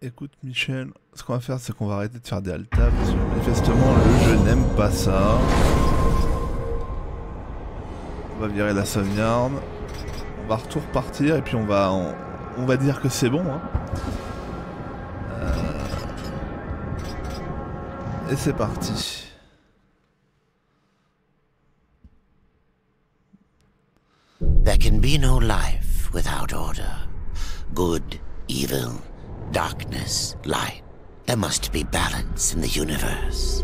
Écoute Michel, ce qu'on va faire c'est qu'on va arrêter de faire des altas parce que manifestement le jeu n'aime pas ça. On va virer la sauvegarde. On va tout repartir et puis on va dire que c'est bon. Hein. Et c'est parti. There can be no life without order. Good, evil, darkness, light. There must be balance in the universe.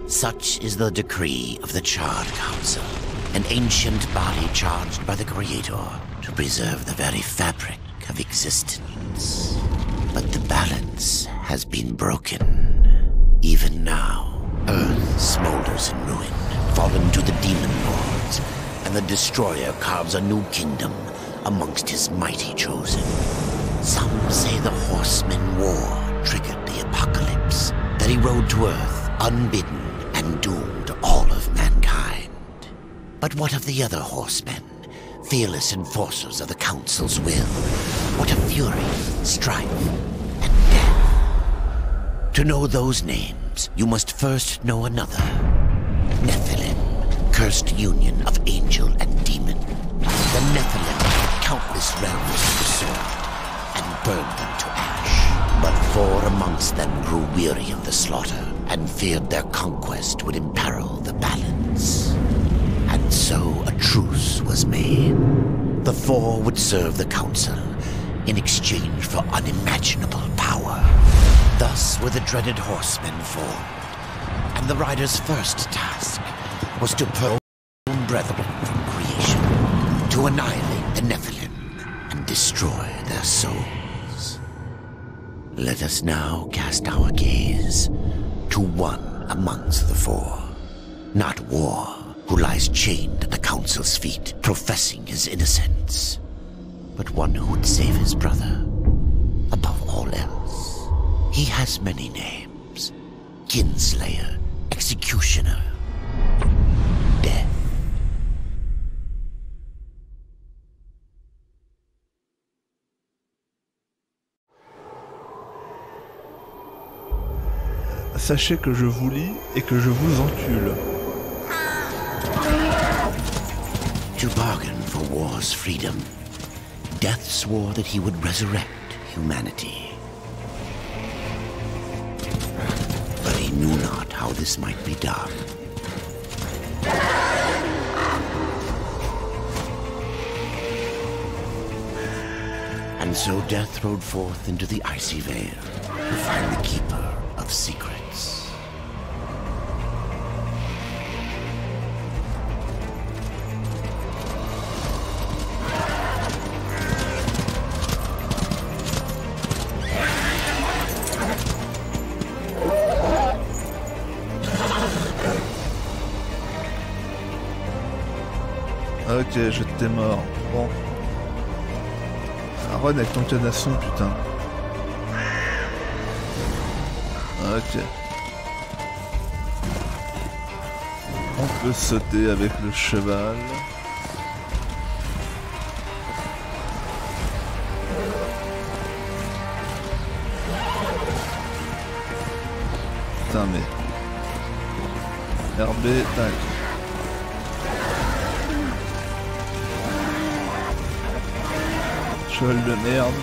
Such is the decree of the Charred Council, an ancient body charged by the Creator to preserve the very fabric of existence. But the balance has been broken. Even now, Earth smolders in ruin, fallen to the demon lords, and the Destroyer carves a new kingdom amongst his mighty chosen. Some say the Horseman War triggered the apocalypse, that he rode to Earth unbidden and doomed all of mankind. But what of the other horsemen, fearless enforcers of the Council's will? What of fury, strife, and death? To know those names, you must first know another. Nephilim, cursed union of angel and demon. The Nephilim had countless realms to the sword and burned them to ash. But 4 amongst them grew weary of the slaughter and feared their conquest would imperil the balance. And so a truce was made. The 4 would serve the Council in exchange for unimaginable power. Thus were the dreaded horsemen formed, and the riders' first task was to purge their own brethren from creation, to annihilate the Nephilim and destroy their souls. Let us now cast our gaze to one amongst the 4, not War, who lies chained at the Council's feet, professing his innocence, but one who would save his brother above all else. He has many names: Kinslayer, Executioner, Death. Sachez que je vous lis et que je vous encule. To bargain for war's freedom, Death swore that he would resurrect humanity. But he knew not how this might be done. And so Death rode forth into the icy veil to find the Keeper of Secrets. Ok, je t'ai mort. Bon. Run avec ton canasson, putain. Ok. On peut sauter avec le cheval. Putain mais... RB, tac. Cheval de merde.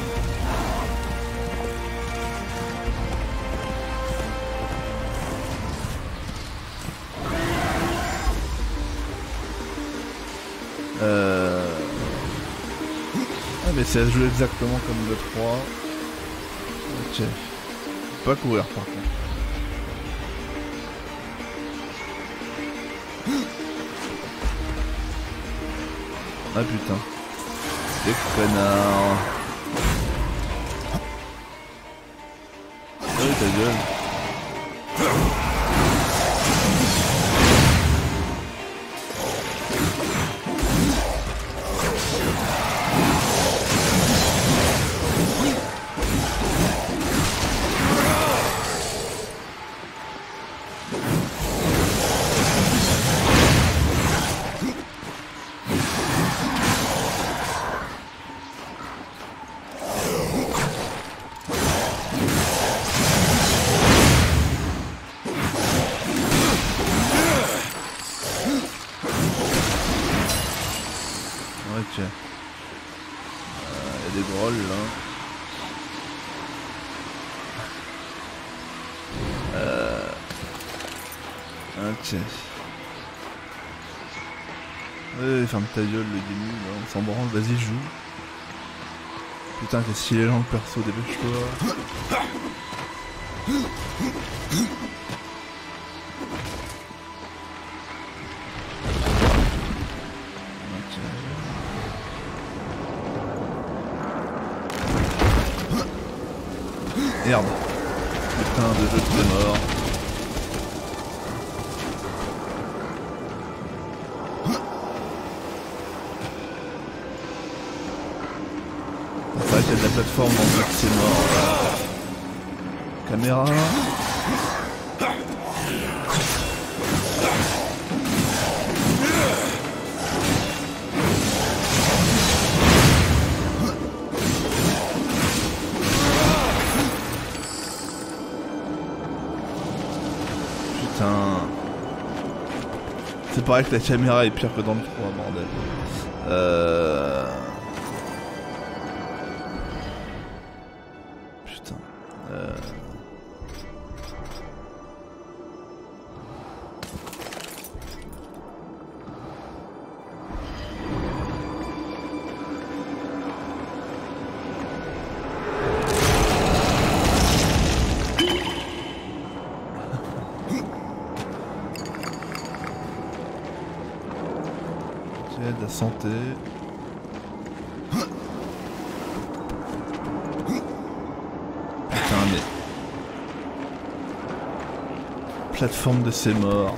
Ah mais ça joue exactement comme le 3. Ok. Faut pas courir par contre. Ah putain. Des connards. Ah oui, ta gueule. Ok. Y a des grolls là. Ok. Ouais, ferme ta gueule le démon, là, on s'en branle, vas-y joue. Putain qu'est-ce qu'il est lent le perso, dépêche-toi. Merde. Putain de jeu de mort. C'est vrai qu'il y a de la plateforme dans le jeu, c'est mort. Caméra. C'est pareil que la caméra est pire que dans le 3, bordel. Putain. De la santé. Putain mais... Plateforme de ses morts.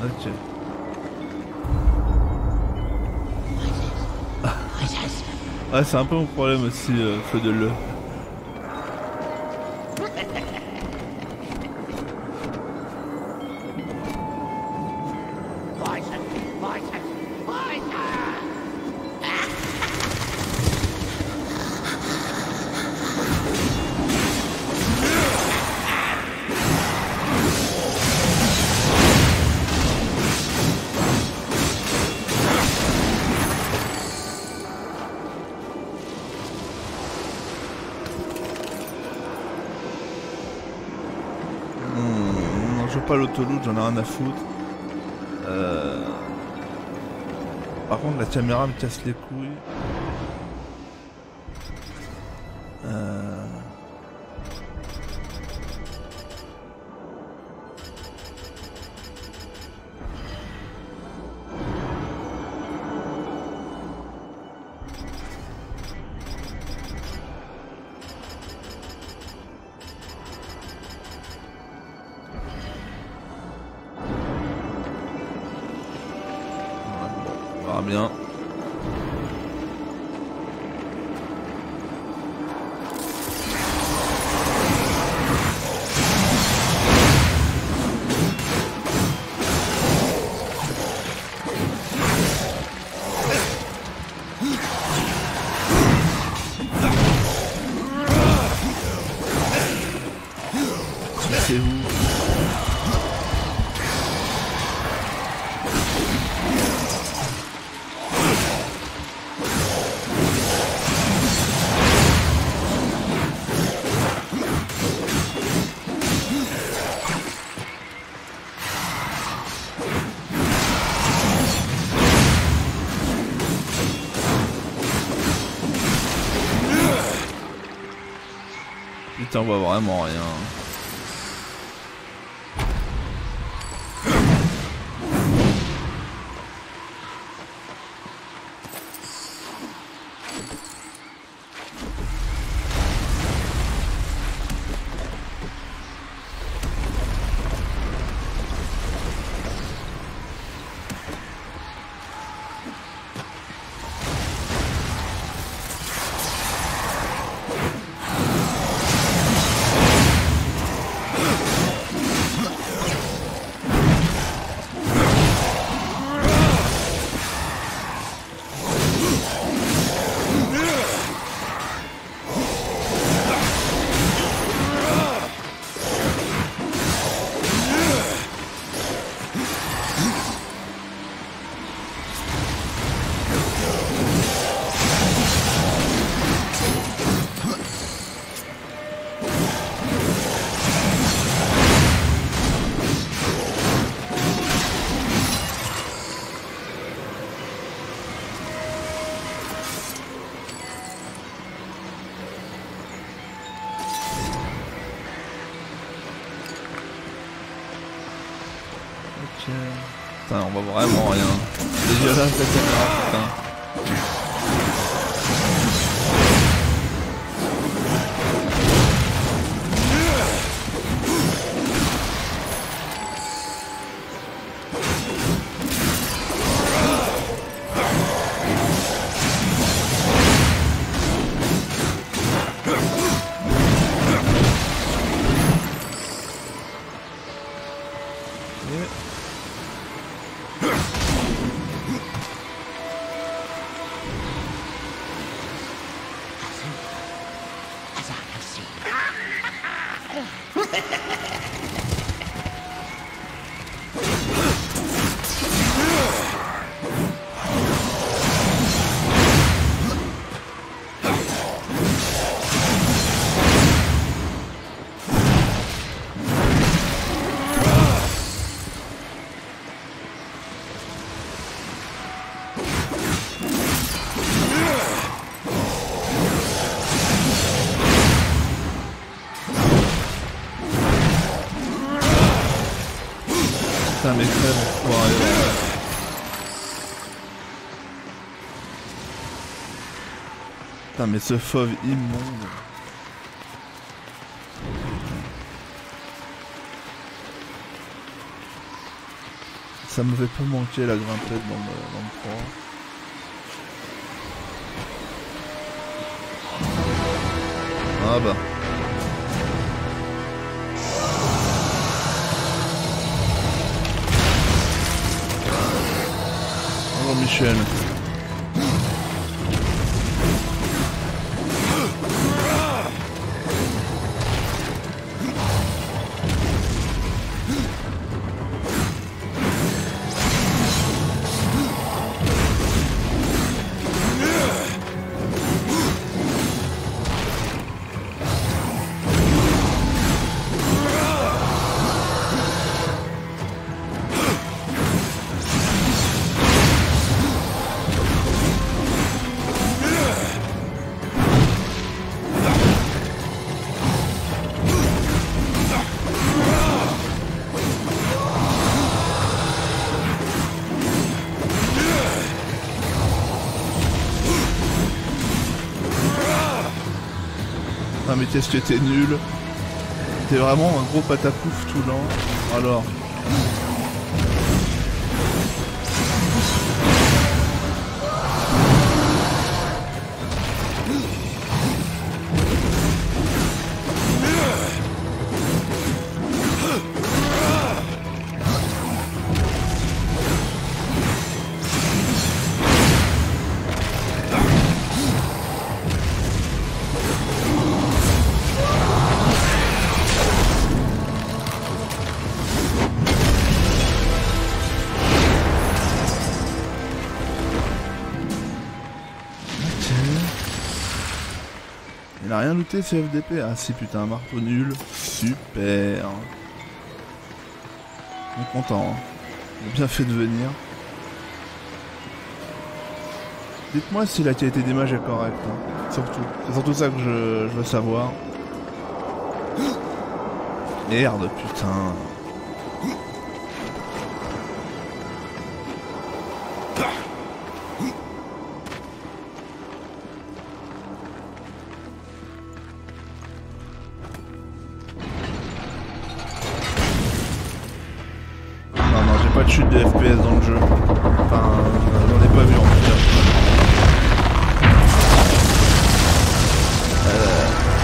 Ok. Ouais, c'est un peu mon problème aussi, feu de l'eau. Je veux pas l'autoloot, j'en ai rien à foutre. Par contre la caméra me casse les couilles. On verra bien. C'est où? Putain, on voit vraiment rien. Putain, on voit vraiment rien. C'est dégueulasse la caméra, putain. Putain mais crève, enfoiré. Putain mais ce fauve immonde. Ça m'avait pas manqué la grimpette dans le 3. Ah bah. Bonjour Michel. Ah mais qu'est-ce que t'es nul. T'es vraiment un gros patapouf tout lent. Alors. Il a rien looté ce FDP. Ah si putain, un marteau nul. Super. On est content. Hein. Il a bien fait de venir. Dites-moi si la qualité d'image est correcte. Hein. Surtout. C'est surtout ça que je veux savoir. Merde, putain. Pas de chute de FPS dans le jeu. Enfin, j'en ai pas vu en tout cas.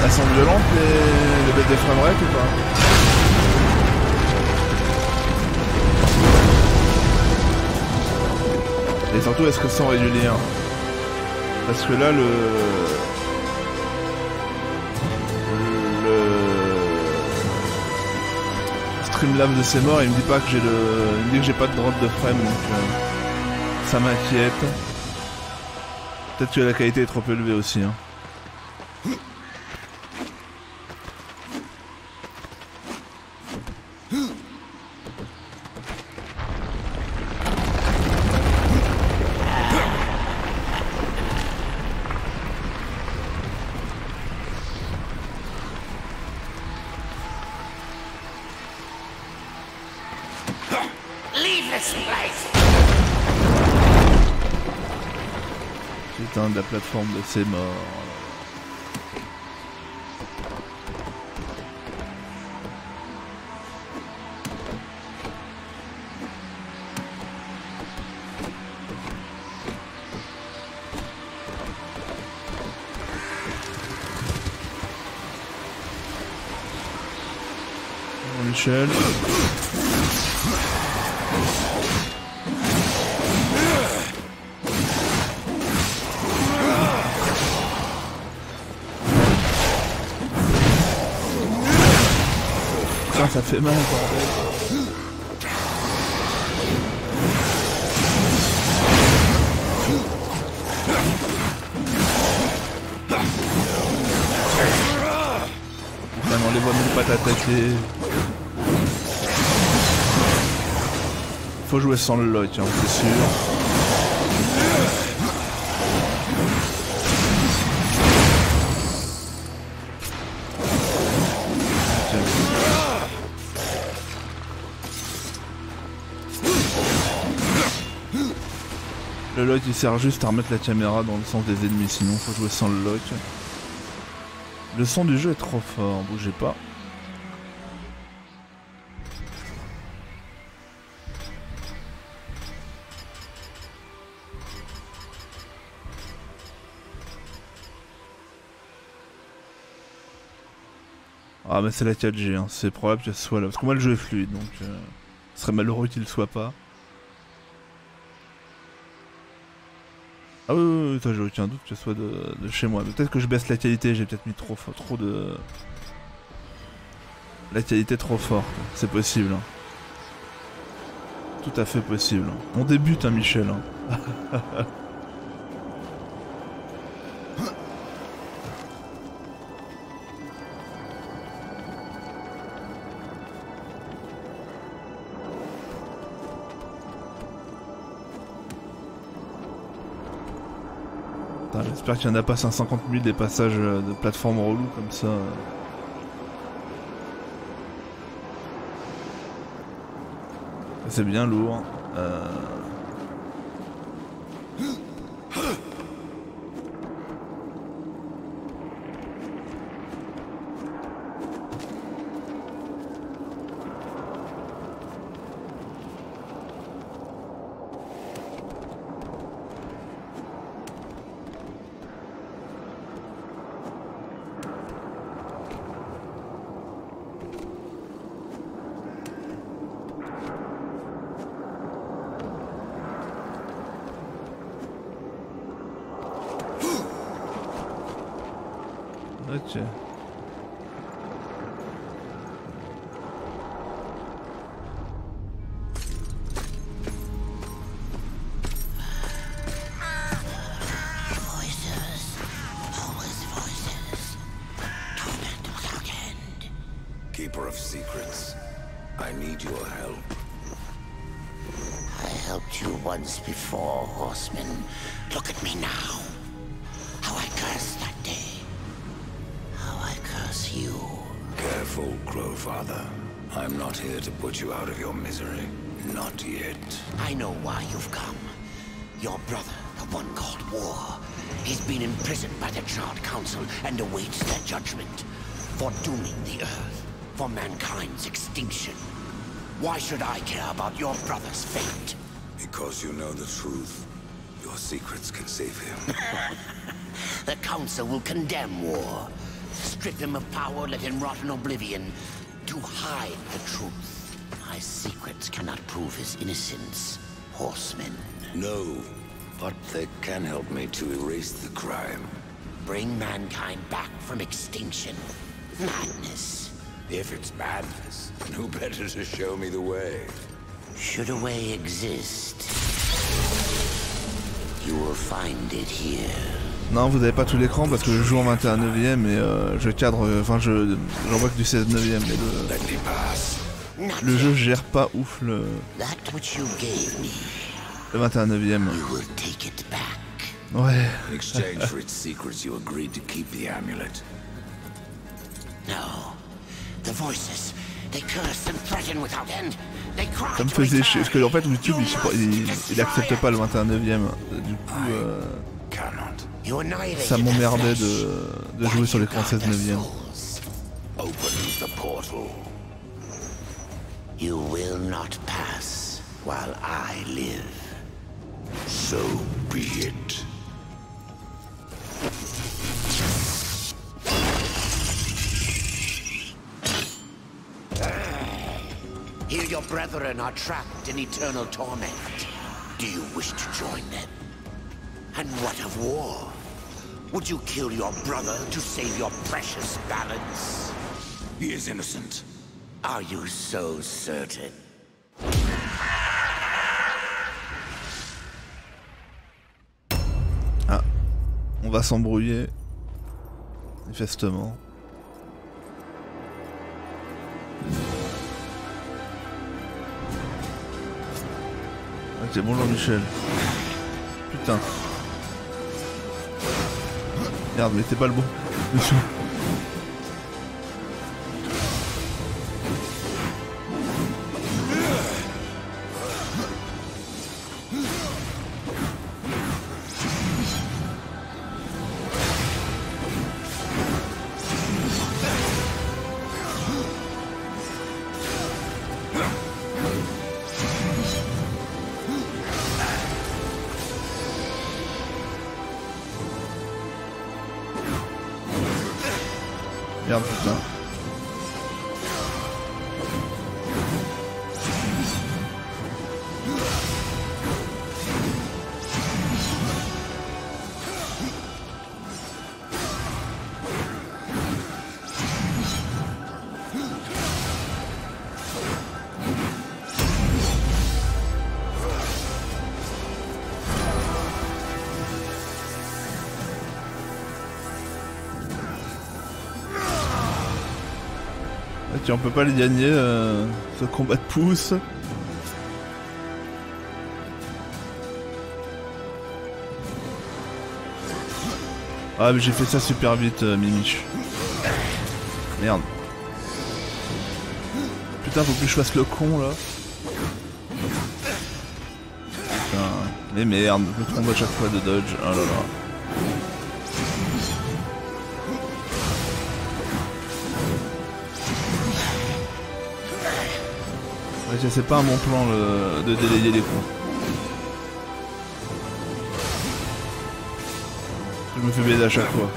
Elles sont violentes les bêtes de framerate ou pas? Et surtout, est-ce qu'elles sont régulières? Parce que là, le Streamlabs de ses morts, il me dit pas que j'ai il me dit que j'ai pas de drop de frame, donc ça m'inquiète. Peut-être que la qualité est trop élevée aussi. Hein. Leave this place! J'éteins de la plateforme de ces morts. Michel. Putain, ça fait mal, bordel. Putain, on les voit même pas t'attaquer. Faut jouer sans le lock, hein, c'est sûr. Le lock il sert juste à remettre la caméra dans le sens des ennemis, sinon faut jouer sans le lock. Le son du jeu est trop fort, bougez pas. Ah mais c'est la 4G, hein. C'est probable que ce soit là. Parce que moi le jeu est fluide, donc ce serait malheureux qu'il le soit pas. Ah oui, j'ai aucun doute que ce soit de chez moi. Peut-être que je baisse la qualité, j'ai peut-être mis trop de... La qualité trop forte, c'est possible. Hein. Tout à fait possible. On débute, hein, Michel. Hein. J'espère qu'il n'y en a pas 150 000 des passages de plateforme relou comme ça. C'est bien lourd. Ok. Keeper of secrets, I need your help. I helped you once before, horseman. Look at me now. How I cursed that day. How I curse you. Careful, Crowfather. I'm not here to put you out of your misery. Not yet. I know why you've come. Your brother, the one called War, he's been imprisoned by the Charred Council and awaits their judgment. For dooming the Earth. For mankind's extinction. Why should I care about your brother's fate? Because you know the truth. Your secrets can save him. The Council will condemn War. Strip him of power, let him rot in oblivion. To hide the truth. My secrets cannot prove his innocence, horsemen. No, but they can help me to erase the crime. Bring mankind back from extinction. Madness. If it's madness, then who better to show me the way? Should a way exist, you will find it here. Non, vous n'avez pas tout l'écran parce que je joue en 21 neuvième et je cadre, enfin j'envoie que du 16 neuvième mais le jeu gère pas ouf le 21 neuvième. Ouais. In exchange for its secrets, you agreed to keep the amulet. No. The voices, they curse and threaten without end. Ça me faisait chier, parce que en fait YouTube il accepte pas le 21ème. Du coup ça m'emmerdait de jouer sur l'écran 16/9. You will not pass while I live. So be it. Here your brethren are trapped in eternal torment. Do you wish to join them? And what of war? Would you kill your brother to save your precious balance? He is innocent. Are you so certain? Ah, on va s'embrouiller. Manifestement. Ok, bonjour Michel. Putain. Merde, mais t'es pas le bon, monsieur. Merde, putain. On peut pas les gagner, ce combat de pouce. Ah mais j'ai fait ça super vite, Mimich. Merde. Putain, faut plus que je fasse le con là. Putain. Mais merde, je me trompe à chaque fois de dodge. Oh là là. Ouais, c'est pas un bon plan de délayer les coups. Je me fais baiser à chaque fois.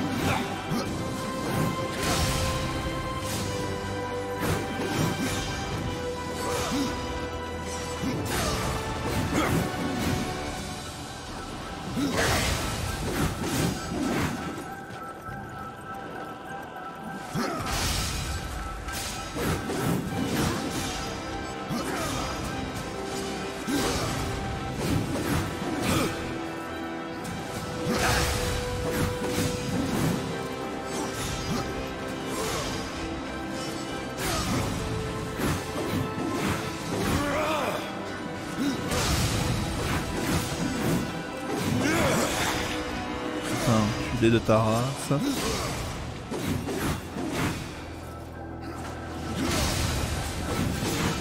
De ta race.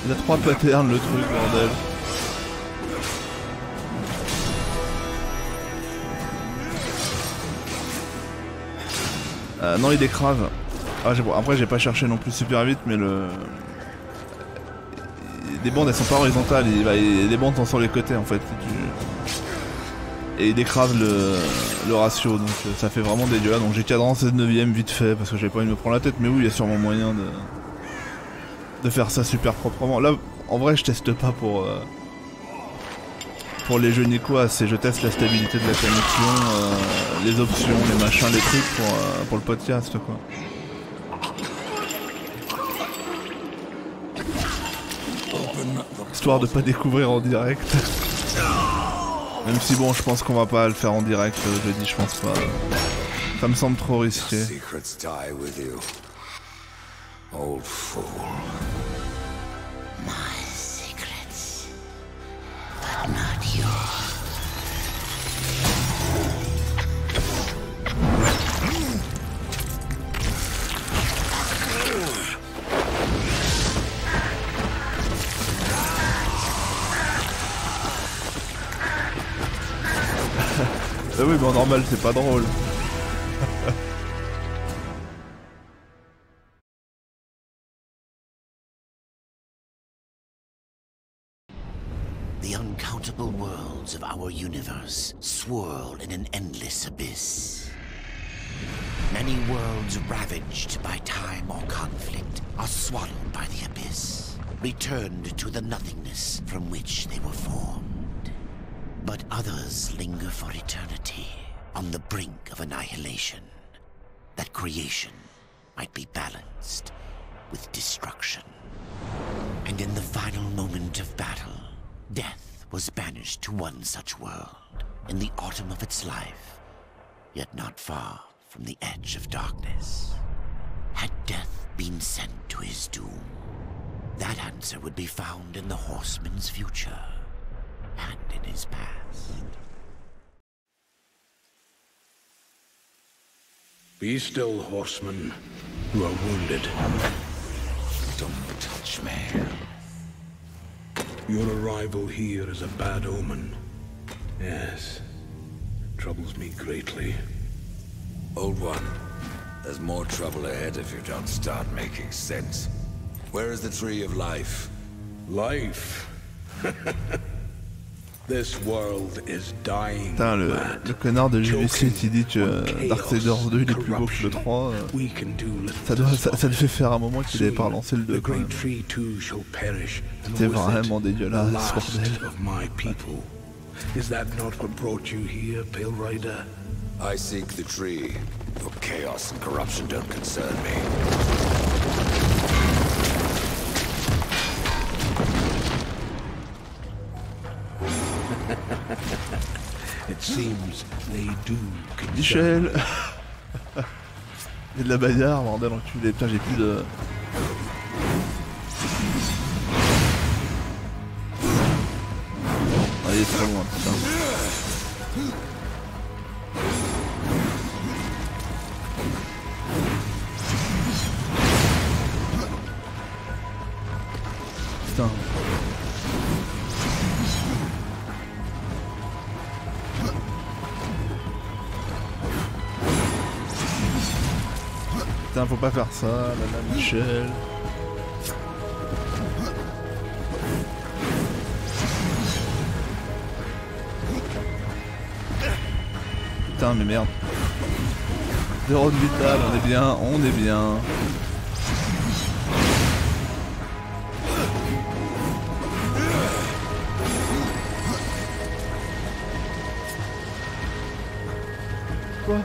Il a 3 patterns le truc, bordel. Non, il écrase. Ah, après j'ai pas cherché non plus super vite, mais les bandes elles sont pas horizontales, les bandes sont sur les côtés en fait. Et il écrase le ratio, donc ça fait vraiment des dégâts. Donc j'ai cadran 16/9 vite fait parce que j'avais pas envie de me prendre la tête, mais oui, il y a sûrement moyen de faire ça super proprement. Là, en vrai, je teste pas pour les jeux Nicoas, c'est je teste la stabilité de la connexion, les options, les machins, les trucs pour le podcast quoi. Histoire de pas découvrir en direct. Même si bon, je pense qu'on va pas le faire en direct jeudi, je pense pas. Ça me semble trop risqué. Ah oui, mais en normal, c'est pas drôle. The uncountable worlds of our universe swirl in an endless abyss. Many worlds ravaged by time or conflict are swallowed by the abyss, returned to the nothingness from which they were formed. But others linger for eternity, on the brink of annihilation, that creation might be balanced with destruction. And in the final moment of battle, death was banished to one such world, in the autumn of its life, yet not far from the edge of darkness. Had death been sent to his doom? That answer would be found in the horseman's future, and in his past. Be still, horseman. You are wounded. Don't touch me. Your arrival here is a bad omen. Yes. It troubles me greatly. Old one, there's more trouble ahead if you don't start making sense. Where is the tree of life? Life. This world is dying. Putain, le connard de JVC qui dit que Darksiders 2 il est plus beau que le 3. Ça devait faire un moment qu'il avait pas relancé le 2 quand même. C'était vraiment dégueulasse, bordel. Is that not what brought you here, Pale Rider? I seek the tree, for chaos and corruption don't concern me. It seems they do. Michel. Il y a de la bagarre, bordel enculé. Putain, j'ai plus de... Ah, il est trop loin, putain. Putain. Putain, faut pas faire ça, là, Michel. Putain, mais merde. 0 de vital, on est bien, on est bien. Quoi?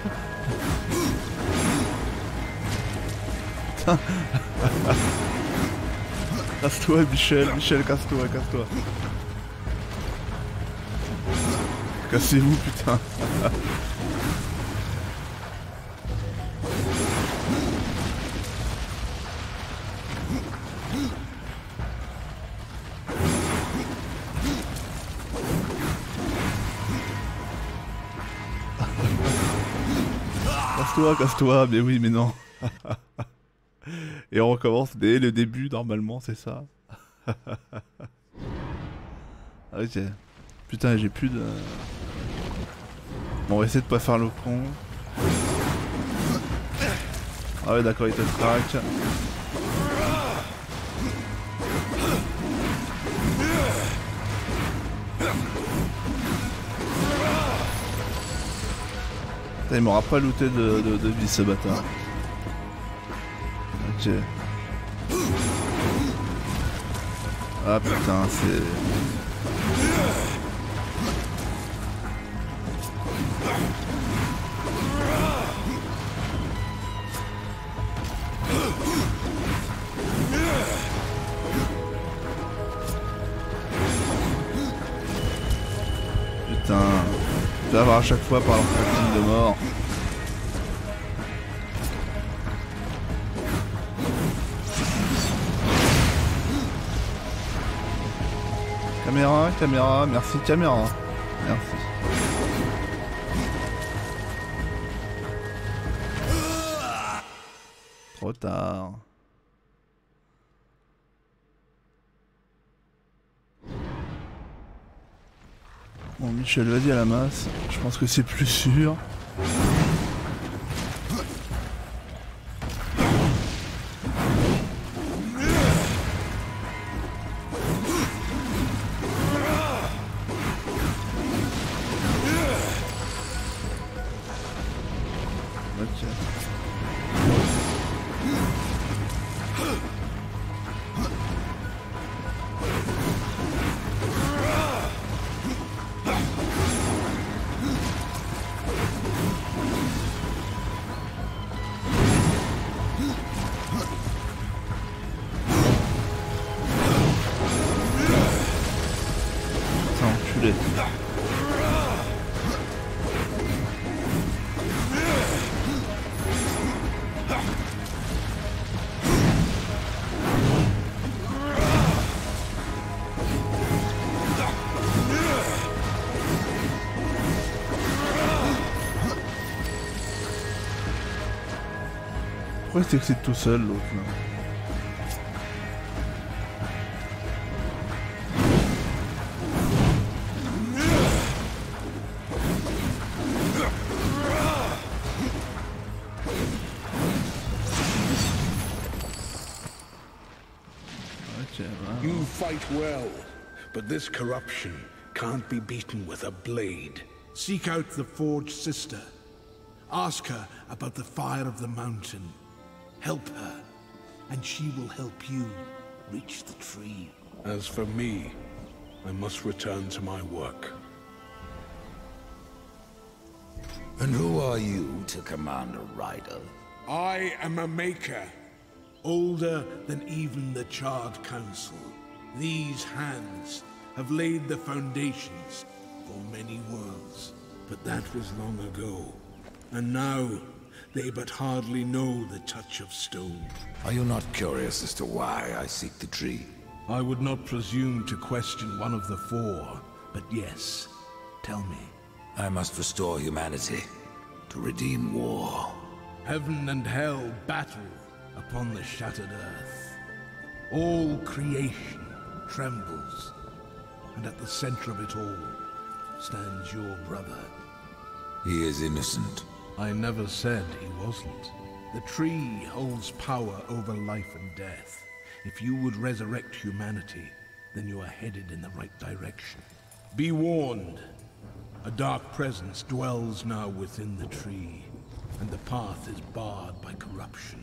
Casse-toi, Michel, casse-toi, casse-toi. Cassez-vous, putain. Casse-toi, casse-toi, mais oui, mais non. Et on recommence dès le début, normalement, c'est ça. Ok. Putain, j'ai plus de... Bon, on va essayer de pas faire le con. Ah ouais, d'accord, il te traque. Putain, il m'aura pas looté de vie, ce bâtard. Ok. Ah putain, c'est... Putain, je vais avoir à chaque fois par leur tracking de mort. Caméra, caméra, merci caméra. Merci. Trop tard. Bon, Michel, vas-y à la masse. Je pense que c'est plus sûr. Pourquoi il s'excite tout seul l'autre là? You fight well, but this corruption can't be beaten with a blade. Seek out the Forge Sister. Ask her about the fire of the mountain. Help her, and she will help you reach the tree. As for me, I must return to my work. And who are you to command a rider? I am a maker, older than even the Charred Council. These hands have laid the foundations for many worlds, but that was long ago. And now, they but hardly know the touch of stone. Are you not curious as to why I seek the tree? I would not presume to question one of the four, but yes, tell me. I must restore humanity, to redeem war. Heaven and hell battle upon the shattered earth. All creation trembles, and at the center of it all stands your brother. He is innocent. I never said he wasn't. The tree holds power over life and death. If you would resurrect humanity, then you are headed in the right direction. Be warned. A dark presence dwells now within the tree, and the path is barred by corruption.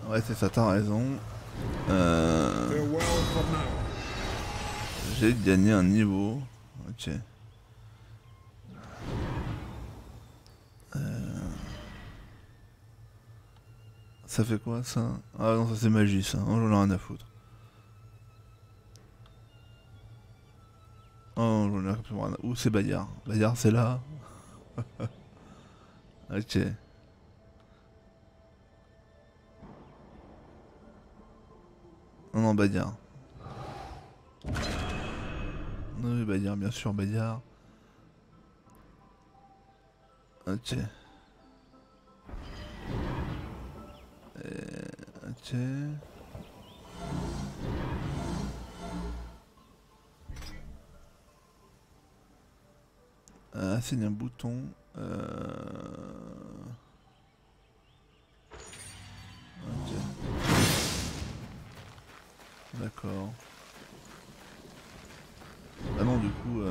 Ouais, c'est ça, t'as raison. Farewell for now. J'ai gagné un niveau. Ok. Ça fait quoi ça? Ah non, ça c'est magie ça, oh, j'en ai rien à foutre. Oh, j'en ai absolument rien à... Où c'est Bayard? Bayard c'est là. Ok. Non, non, Bayard. Oui, Bayard, bien sûr, Bayard. Ok. Ok. C'est un bouton. Ok. D'accord. Ah non, du coup,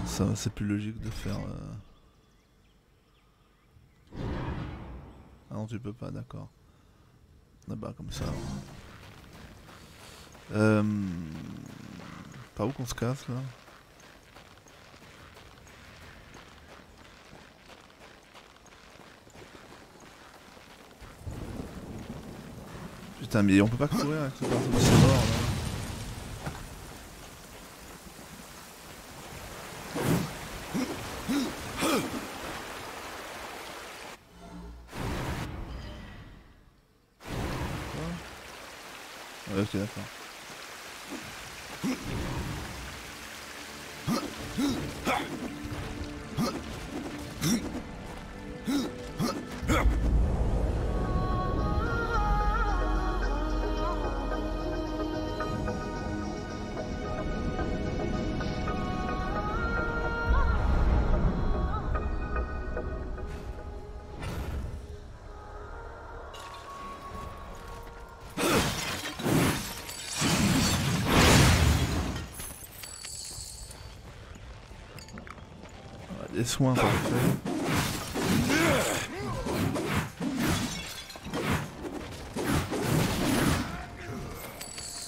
ça c'est plus logique de faire. Ah non, tu peux pas, d'accord. Ah bah comme ça. Par où qu'on se casse là? Putain, mais on peut pas courir avec ce perso de mort là. Ouais, ok, d'accord. Des soins, parfait.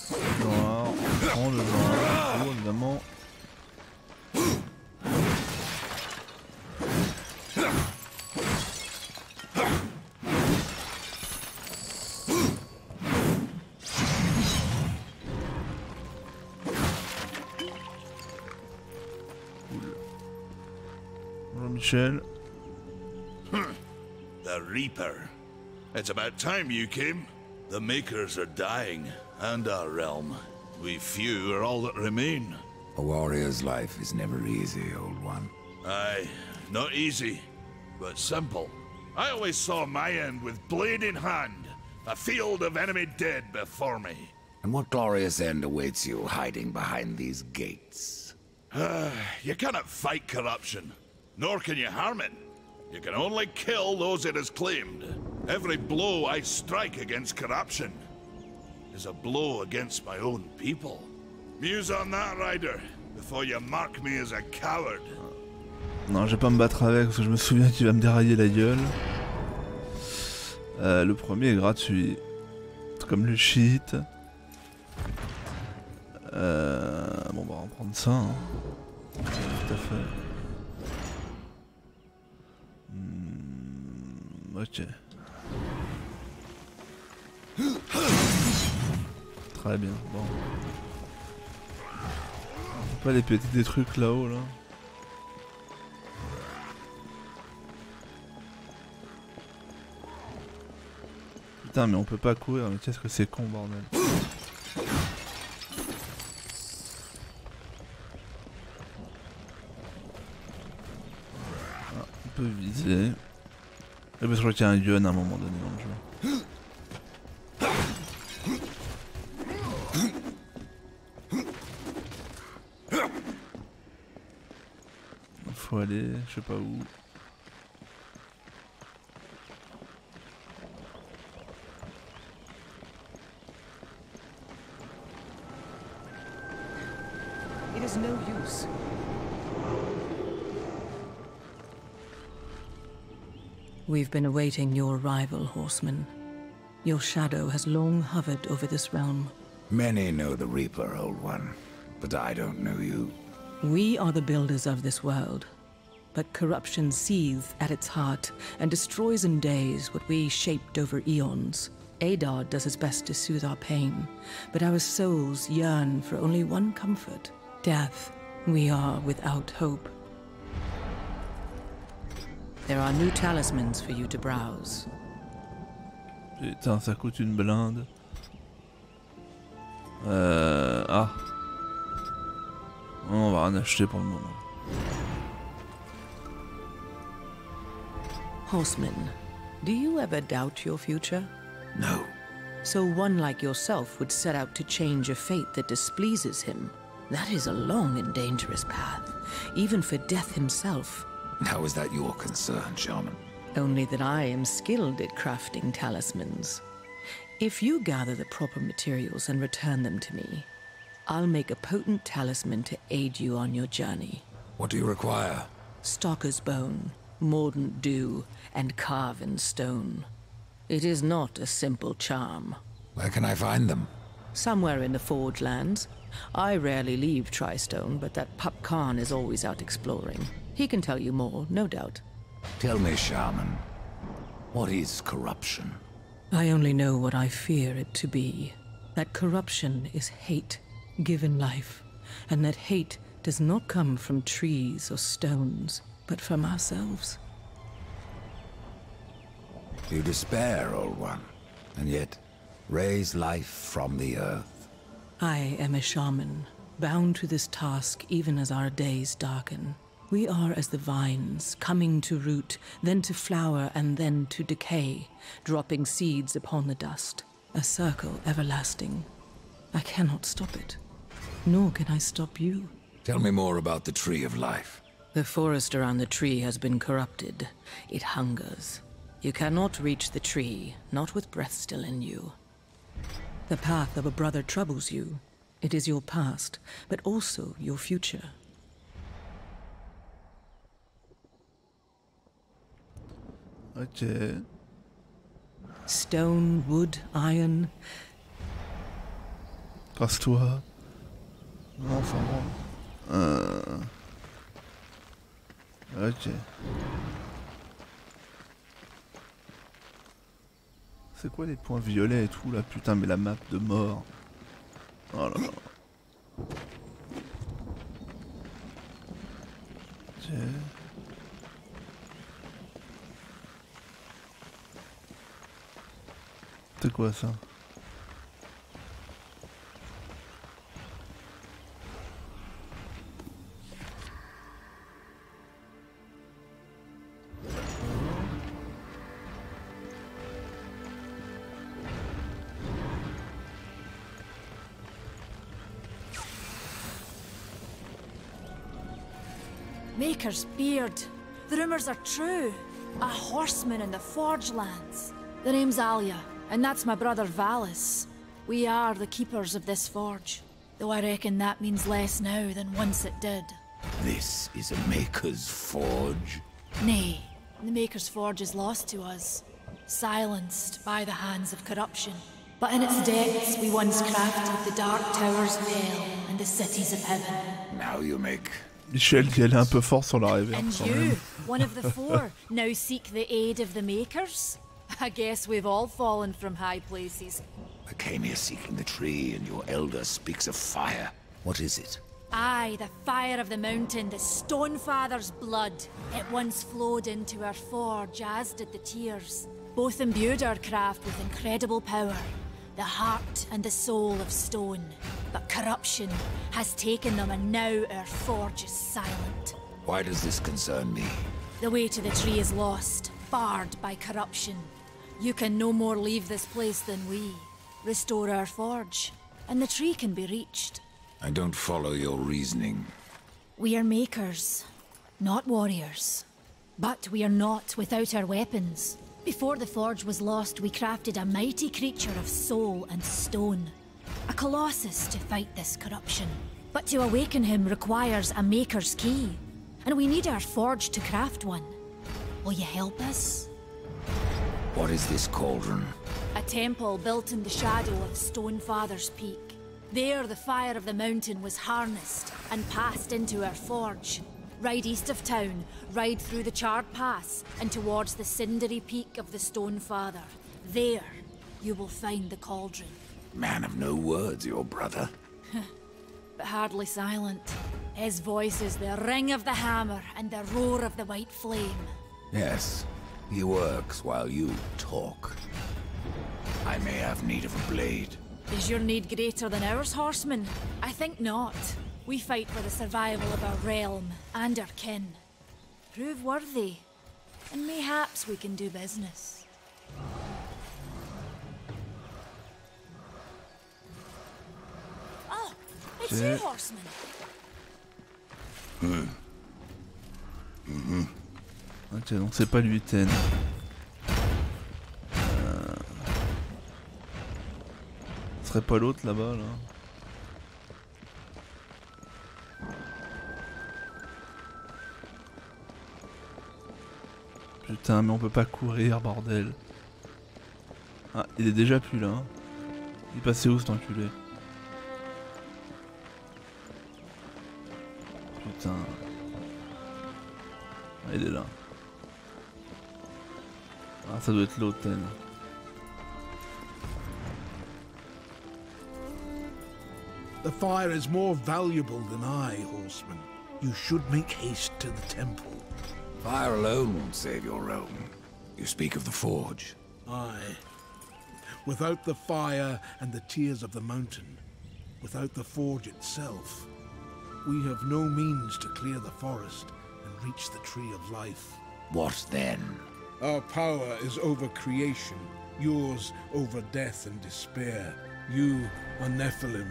Voilà, on prend le genre, évidemment. Michel. The Reaper. It's about time you came. The Makers are dying, and our realm. We few are all that remain. A warrior's life is never easy, old one. Aye, not easy, but simple. I always saw my end with blade in hand, a field of enemy dead before me. And what glorious end awaits you hiding behind these gates? You cannot fight corruption, nor can you harm it. You can only kill those it has claimed. Every blow I strike against corruption is a blow against my own people. Muse on that, Rider, before you mark me as a coward. Non, je vais pas me battre avec parce que je me souviens qu'il va me dérailler la gueule. Le premier est gratuit. Comme le shit. Bon, bah, on va prendre ça. Hein. Tout à fait. Ok. Très bien. Bon. On peut pas les péter des trucs là-haut là. Putain, mais on peut pas courir, mais qu'est-ce que c'est con, bordel. Ah, on peut viser. Et parce que je crois qu'il y a un gun à un moment donné dans le jeu. Il faut aller, je sais pas où. It is no use. We've been awaiting your arrival, horseman. Your shadow has long hovered over this realm. Many know the Reaper, old one, but I don't know you. We are the builders of this world, but corruption seethes at its heart and destroys in days what we shaped over eons. Adar does his best to soothe our pain, but our souls yearn for only one comfort. Death. We are without hope. There are new talismans for you to browse. Putain, ça coûte une blinde. Ah. On va rien acheter pour le moment. Horseman, do you ever doubt your future? No. So one like yourself would set out to change a fate that displeases him. That is a long and dangerous path, even for Death himself. How is that your concern, Shaman? Only that I am skilled at crafting talismans. If you gather the proper materials and return them to me, I'll make a potent talisman to aid you on your journey. What do you require? Stalker's bone, mordant dew, and carven stone. It is not a simple charm. Where can I find them? Somewhere in the Forge Lands. I rarely leave Tristone, but that pup Khan is always out exploring. He can tell you more, no doubt. Tell me, Shaman, what is corruption? I only know what I fear it to be. That corruption is hate, given life, and that hate does not come from trees or stones, but from ourselves. You despair, old one, and yet raise life from the earth. I am a shaman, bound to this task even as our days darken. We are as the vines, coming to root, then to flower, and then to decay, dropping seeds upon the dust. A circle everlasting. I cannot stop it, nor can I stop you. Tell me more about the Tree of Life. The forest around the tree has been corrupted. It hungers. You cannot reach the tree, not with breath still in you. The path of a brother troubles you. It is your past, but also your future. Ok. Stone, wood, iron. Passe-toi. Non, enfin bon. Ok. C'est quoi les points violets et tout là? Putain, mais la map de mort. Oh là là. Ok. C'est quoi ça? Maker's beard. The rumors are true. A horseman in the Forge lands. The name's Alia, and that's my brother Valis. We are the keepers of this forge, though I reckon that means less now than once it did. This is a Maker's Forge? Nay, the Maker's Forge is lost to us, silenced by the hands of corruption. But in its depths we once crafted the Dark Towers of Hell and the cities of Heaven. Now you make... Michel qui allait un peu fort sur la réverb. And you, one of the four, now seek the aid of the Makers? I guess we've all fallen from high places. I came here seeking the tree, and your elder speaks of fire. What is it? Aye, the fire of the mountain, the Stonefather's blood. It once flowed into our forge, as did the tears. Both imbued our craft with incredible power, the heart and the soul of stone. But corruption has taken them, and now our forge is silent. Why does this concern me? The way to the tree is lost, barred by corruption. You can no more leave this place than we. Restore our forge, and the tree can be reached. I don't follow your reasoning. We are makers, not warriors. But we are not without our weapons. Before the forge was lost, we crafted a mighty creature of soul and stone. A colossus to fight this corruption. But to awaken him requires a maker's key. And we need our forge to craft one. Will you help us? What is this cauldron? A temple built in the shadow of Stonefather's Peak. There the fire of the mountain was harnessed and passed into our forge. Ride east of town, ride through the charred pass, and towards the cindery peak of the Stonefather. There, you will find the cauldron. Man of no words, your brother. But hardly silent. His voice is the ring of the hammer and the roar of the white flame. Yes, he works while you talk. I may have need of a blade. Is your need greater than ours, horseman? I think not. We fight for the survival of our realm and our kin. Prove worthy, and mayhaps we can do business. Oh, it's you, horseman. Ok, donc c'est pas le 8ème. Ce serait pas l'autre là-bas là. Putain, mais on peut pas courir, bordel. Ah, il est déjà plus là. Hein. Il est passé où cet enculé? Putain. Ah, il est là. Ah, ça doit être l'hôtel. The fire is more valuable than I, horseman. You should make haste to the temple. Fire alone won't save your realm. You speak of the forge. Aye. Without the fire and the tears of the mountain, without the forge itself, we have no means to clear the forest and reach the tree of life. What then? Our power is over creation, yours over death and despair. You are Nephilim,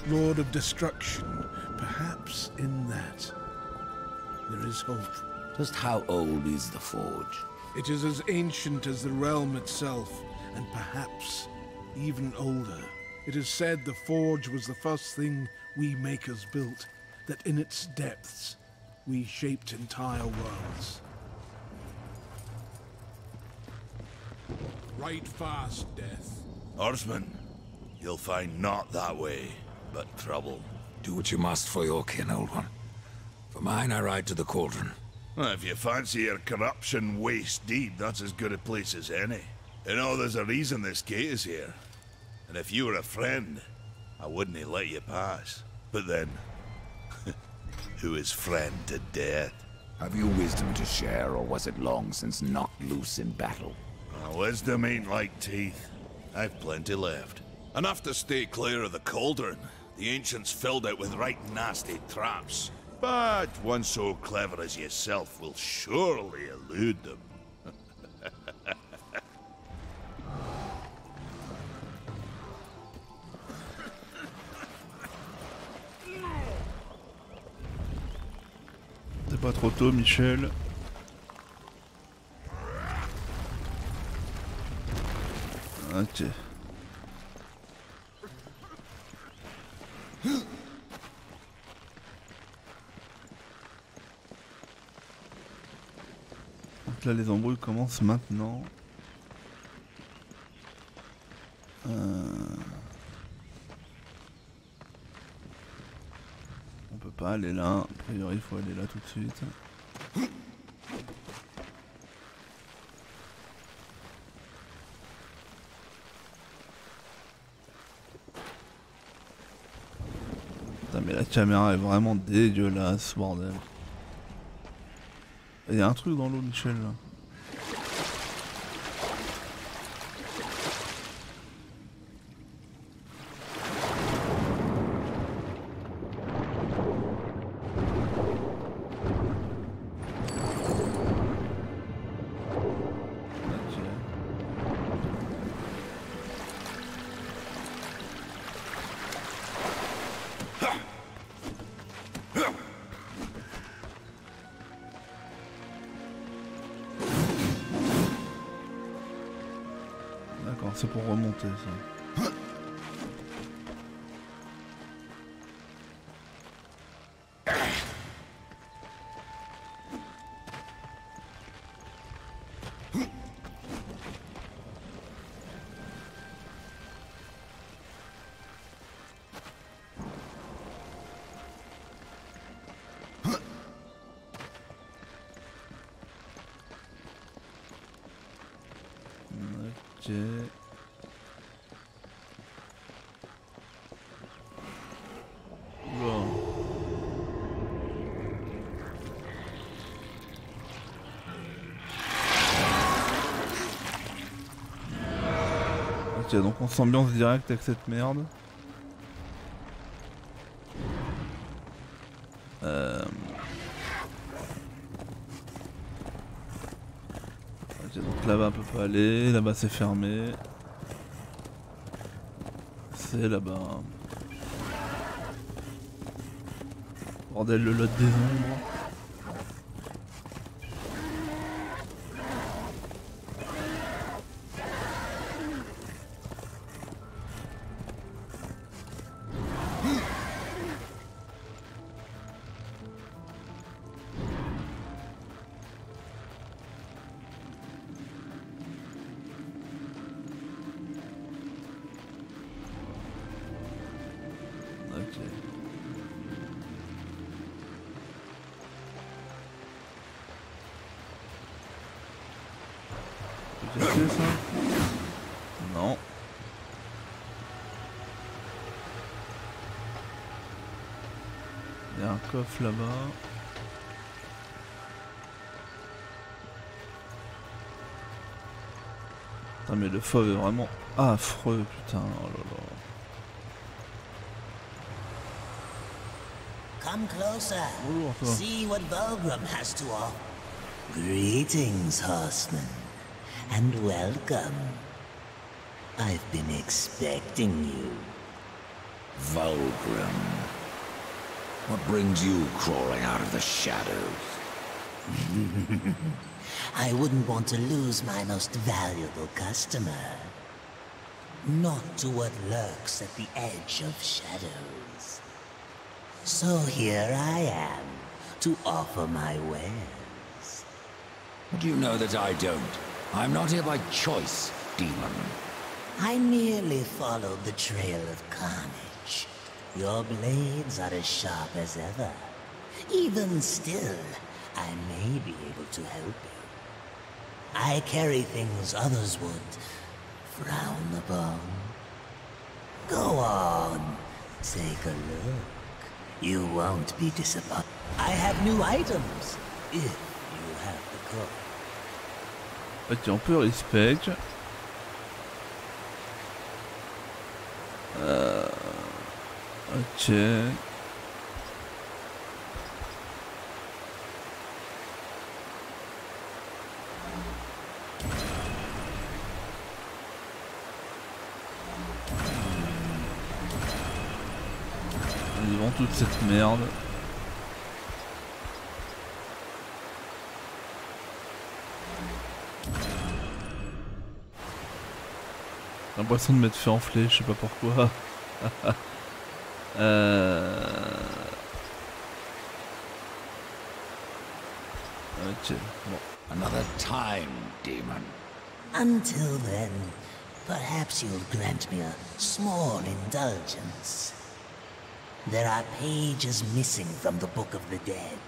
Lord of Destruction. Perhaps in that there is hope. Just how old is the forge? It is as ancient as the realm itself, and perhaps even older. It is said the forge was the first thing we makers built, that in its depths we shaped entire worlds. Ride fast, Death. Horseman, you'll find not that way, but trouble. Do what you must for your kin, old one. For mine, I ride to the cauldron. Well, if you fancy your corruption waist deep, that's as good a place as any. You know, there's a reason this gate is here. And if you were a friend, I wouldn't let you pass. But then, who is friend to death? Have you wisdom to share, or was it long since knocked loose in battle? Wisdom ain't like teeth. I've plenty left. Enough to stay clear of the cauldron. The ancients filled it with right nasty traps. But one so clever as yourself will surely elude them. C'est pas trop tôt, Michel. Ok. Donc là, les embrouilles commencent maintenant. On peut pas aller là. A priori, il faut aller là tout de suite. Putain, mais la caméra est vraiment dégueulasse, bordel. Il y a un truc dans l'eau, Michel, là. C'est pour remonter ça. Ok. Ok, donc on s'ambiance direct avec cette merde. Ok, donc là-bas on peut pas aller, là-bas c'est fermé. C'est là-bas. Bordel, le lot des ombres. C'est ça? Non. Il y a un coffre là-bas. Putain, mais le fauve est vraiment affreux, putain. Oh là là. Come closer. Bonjour, toi. See what Volgrim has to offer. Greetings, horseman. And welcome. I've been expecting you. Volgrim. What brings you crawling out of the shadows? I wouldn't want to lose my most valuable customer. Not to what lurks at the edge of shadows. So here I am, to offer my wares. Do you know that I don't? I'm not here by choice. demon? I merely followed the trail of carnage. Your blades are as sharp as ever. Even still, I may be able to help you. I carry things others would frown upon. Go on, take a look. You won't be disappointed. I have new items, if you have the code. Ok, on peut respect. Ok. Ils vendent toute cette merde. J'ai l'impression de m'être fait enfler, je sais pas pourquoi. Ok, bon. Another time, demon. Until then, perhaps you'll grant me a small indulgence. There are pages missing from the Book of the Dead.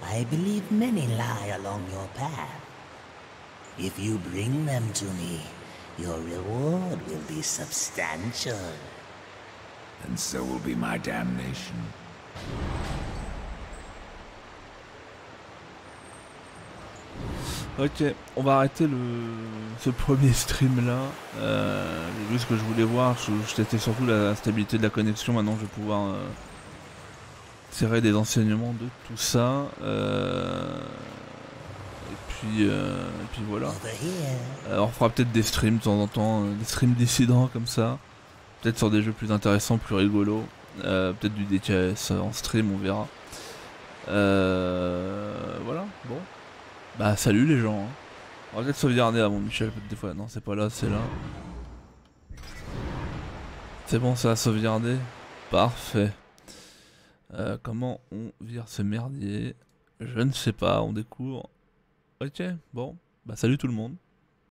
I believe many lie along your path. If you bring them to me, your reward will be substantial. And so will be my damnation. Ok, on va arrêter ce premier stream là. J'ai vu ce que je voulais voir, je testais surtout la stabilité de la connexion. Maintenant je vais pouvoir tirer des enseignements de tout ça. Et puis voilà. On fera peut-être des streams de temps en temps, des streams dissidents comme ça. Peut-être sur des jeux plus intéressants, plus rigolos. Peut-être du DKS en stream, on verra. Voilà, bon. Bah salut les gens. On va peut-être sauvegarder avant Michel, peut-être des fois. Non, c'est pas là, c'est là. C'est bon, ça a sauvegardé. Parfait. Comment on vire ce merdier? Je ne sais pas, on découvre. Ok, bon. Bah salut tout le monde.